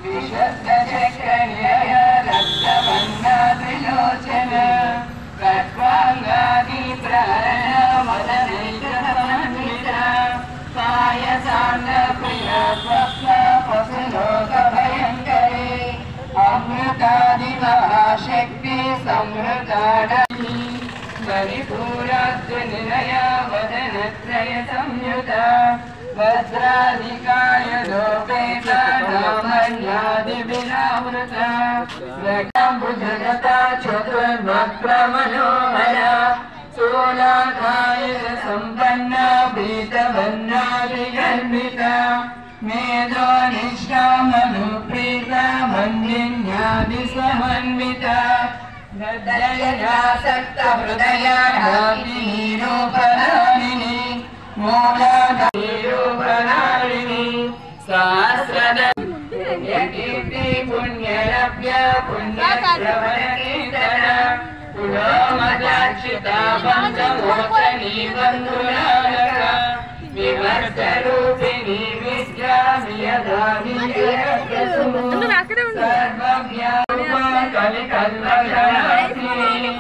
विशुद्धचक्रनिलय रक्तवर्णात्रिलोचन खड्वाङ्गादिप्रहरणमदनैकसमन्विता कायसाङ्गप्रियस्वप्नपशुलोकभयङ्करे अमृतादिमहाशक्ति संहृताडि मणिपूराद्यनिलया वदनत्रय संयुता वज्राधिकाय लोपेता नामन्यादिविनावृता भुजगता चतुर्वक्त्रमनोहरा सोलाकाय सम्पन्ना पीतवर्णादिगर्भिता मेधो निष्कामनुप्रीता मन्दिन्यादिसमन्विता हृदयासक्तहृदया निरूपणारिणी मूलाधारिणी सहस्रदीप्ति पुण्यलभ्य पुण्यश्रवणकीर्तन पुलोमदाक्षिता पञ्चमोचनी बन्धुनानका विमर्शरूपिणी विद्यामि यदामि सर्वव्यापकलिकल्मषनाशिनी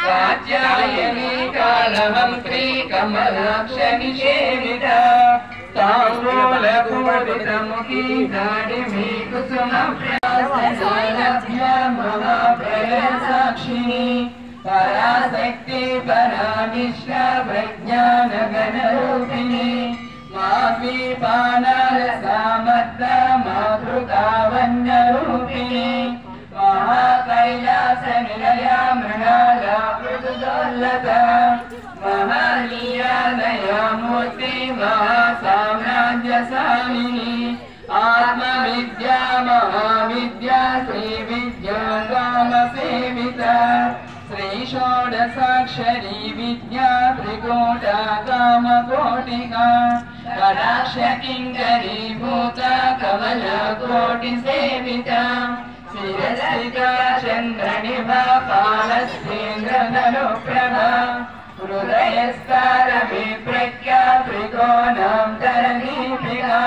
कात्यायनी कालहंत्री कमलाक्षनिषेविता ताम्बूलपूरितमुखी नाडिमी कुसुमप्रासनालभ्य महाप्रलयसाक्षिणी पराशक्ति परानिष्ठा प्रज्ञानगणरूपिणी माद्वीपानरसामद्दा मातृकावन्यरूपिणी महाकैलासनिलया मृणाला पृथुदोल्लता महालीलादया मूर्ति महासाम्राज्यसामिनी आत्मविद्या महाविद्या श्रीविद्या कामसेविता श्रीषोडशाक्षरी विद्या त्रिकोटा कामकोटिका कटाक्षकिङ्करीभूता कमलकोटिसेविता शिरस्थिता चन्द्रनिभा पालस्तेन्द्रधनुप्रभा हृदयस्तारविप्रज्ञा त्रिकोणान्तरदीपिका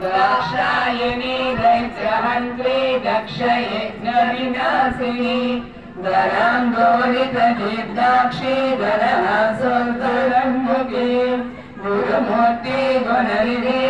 दाक्षायणी दैत्यहन्त्री दक्षयज्ञविनाशिनी धराङ्गोलितदीप्ताक्षी धरहासोत्तरन्मुखी गुरुमूर्ति गुणनिधि